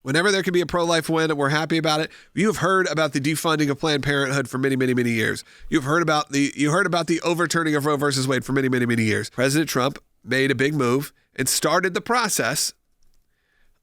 Whenever there can be a pro-life win, we're happy about it. You've heard about the defunding of Planned Parenthood for many, many, many years. You heard about the overturning of Roe versus Wade for many, many, many years. President Trump made a big move and started the process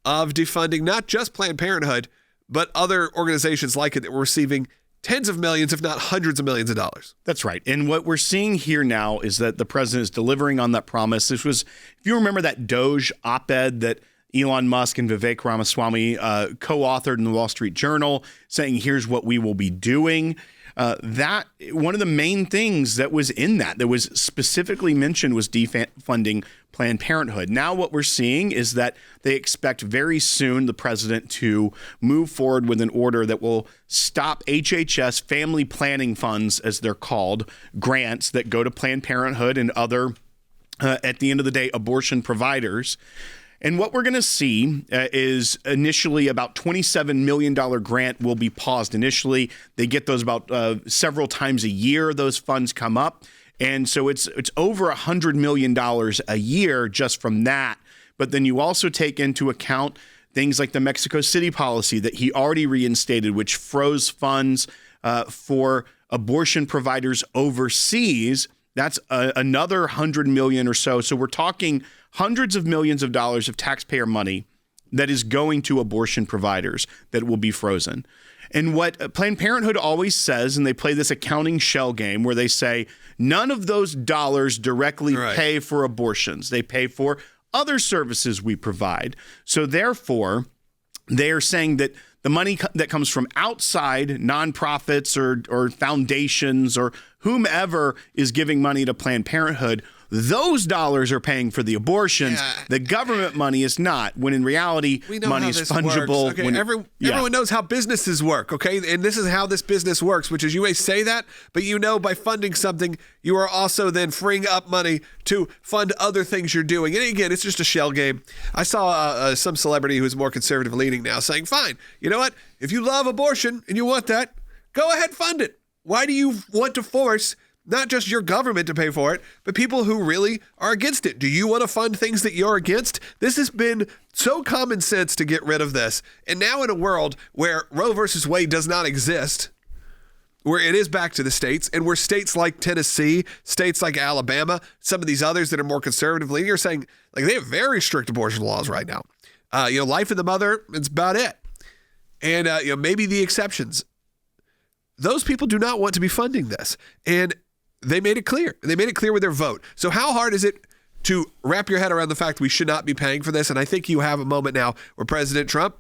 of defunding not just Planned Parenthood, but other organizations like it that were receiving tens of millions, if not hundreds of millions of dollars. That's right. And what we're seeing here now is that the president is delivering on that promise. This was, if you remember that Doge op-ed that Elon Musk and Vivek Ramaswamy co-authored in the Wall Street Journal, saying, here's what we will be doing. That one of the main things that was in that was specifically mentioned was defunding Planned Parenthood. Now what we're seeing is that they expect very soon the president to move forward with an order that will stop HHS family planning funds, as they're called, grants that go to Planned Parenthood and other, at the end of the day, abortion providers. And what we're going to see is initially about $27 million grant will be paused initially. They get those about several times a year. Those funds come up. And so it's over $100 million a year just from that. But then you also take into account things like the Mexico City policy that he already reinstated, which froze funds for abortion providers overseas. That's another $100 million or so. So we're talking hundreds of millions of dollars of taxpayer money that is going to abortion providers that will be frozen. And what Planned Parenthood always says, and they play this accounting shell game where they say none of those dollars directly pay for abortions. They pay for other services we provide. So therefore, they are saying that the money that comes from outside nonprofits or foundations or whomever is giving money to Planned Parenthood, those dollars are paying for the abortions. Yeah. The government money is not, when in reality, money is fungible. Okay, everyone knows how businesses work, okay? And this is how this business works, which is you may say that, but you know by funding something, you are also then freeing up money to fund other things you're doing. And again, it's just a shell game. I saw some celebrity who's more conservative leaning now saying, fine, you know what? If you love abortion and you want that, go ahead, fund it. Why do you want to force not just your government to pay for it, but people who really are against it? Do you want to fund things that you're against? This has been so common sense to get rid of this. And now in a world where Roe versus Wade does not exist, where it is back to the states, and where states like Tennessee, states like Alabama, some of these others that are more conservative leaning are saying, like, they have very strict abortion laws right now. Life of the mother, it's about it. And, maybe the exceptions. Those people do not want to be funding this. And they made it clear. They made it clear with their vote. So how hard is it to wrap your head around the fact we should not be paying for this? And I think you have a moment now where President Trump,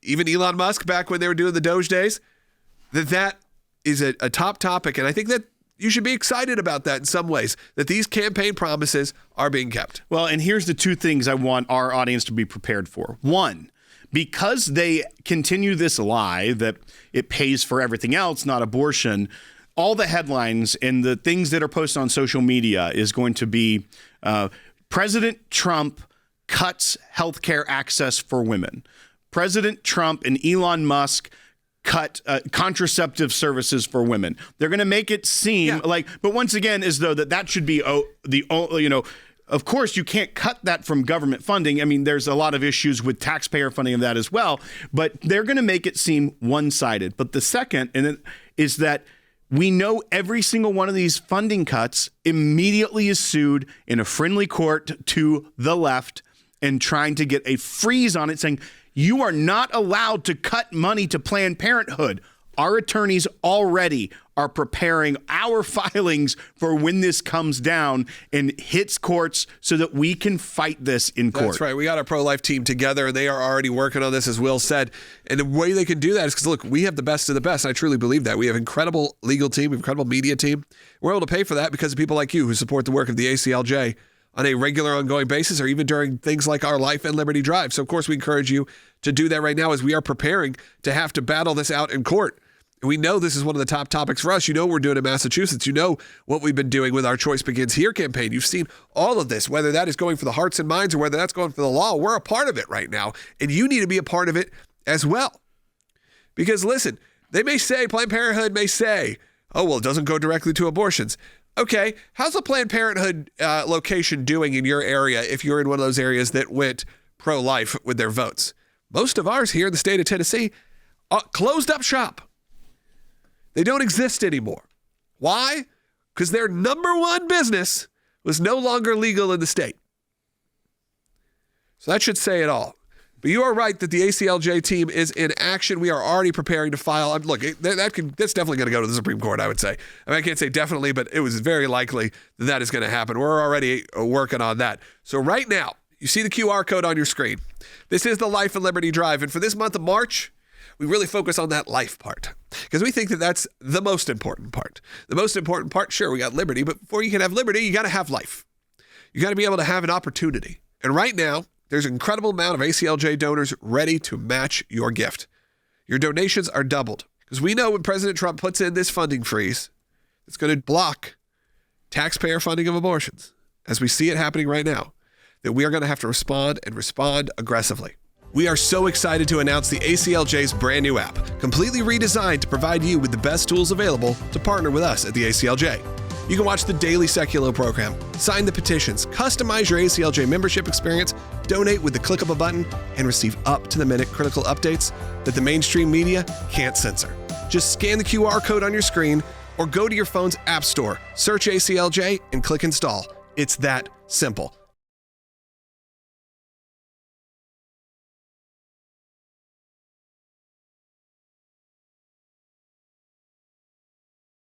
even Elon Musk, back when they were doing the Doge days, that is a top topic. And I think that you should be excited about that in some ways, that these campaign promises are being kept. Well, and here's the two things I want our audience to be prepared for. One, because they continue this lie that it pays for everything else, not abortion, all the headlines and the things that are posted on social media is going to be President Trump cuts healthcare access for women. President Trump and Elon Musk cut contraceptive services for women. They're going to make it seem like, but once again, as though that should be of course, you can't cut that from government funding. I mean, there's a lot of issues with taxpayer funding of that as well, but they're going to make it seem one-sided. But the second is that we know every single one of these funding cuts immediately is sued in a friendly court to the left and trying to get a freeze on it, saying, you are not allowed to cut money to Planned Parenthood. Our attorneys already are preparing our filings for when this comes down and hits courts so that we can fight this in court. That's right. We got our pro-life team together, and they are already working on this, as Will said. And the way they can do that is because, look, we have the best of the best. I truly believe that. We have an incredible legal team, incredible media team. We're able to pay for that because of people like you who support the work of the ACLJ on a regular, ongoing basis, or even during things like our Life and Liberty Drive. So, of course, we encourage you to do that right now as we are preparing to have to battle this out in court. And we know this is one of the top topics for us. You know what we're doing in Massachusetts. You know what we've been doing with our Choice Begins Here campaign. You've seen all of this, whether that is going for the hearts and minds or whether that's going for the law. We're a part of it right now, and you need to be a part of it as well. Because, listen, they may say, Planned Parenthood may say, oh, well, it doesn't go directly to abortions. Okay, how's the Planned Parenthood location doing in your area if you're in one of those areas that went pro-life with their votes? most of ours here in the state of Tennessee, closed up shop. They don't exist anymore. Why? Because their number one business was no longer legal in the state. So that should say it all. But you are right that the ACLJ team is in action. We are already preparing to file. Look, that's definitely going to go to the Supreme Court, I would say. I mean, I can't say definitely, but it was very likely that that is going to happen. We're already working on that. So right now, you see the QR code on your screen. This is the Life and Liberty Drive. And for this month of March, we really focus on that life part because we think that that's the most important part. The most important part, sure, we got liberty, but before you can have liberty, you got to have life. You got to be able to have an opportunity. And right now, there's an incredible amount of ACLJ donors ready to match your gift. Your donations are doubled because we know when President Trump puts in this funding freeze, it's going to block taxpayer funding of abortions, as we see it happening right now, that we are going to have to respond and respond aggressively. We are so excited to announce the ACLJ's brand new app, completely redesigned to provide you with the best tools available to partner with us at the ACLJ. You can watch the daily Secular program, sign the petitions, customize your ACLJ membership experience, donate with the click of a button, and receive up-to-the-minute critical updates that the mainstream media can't censor. Just scan the QR code on your screen or go to your phone's app store, search ACLJ, and click install. It's that simple.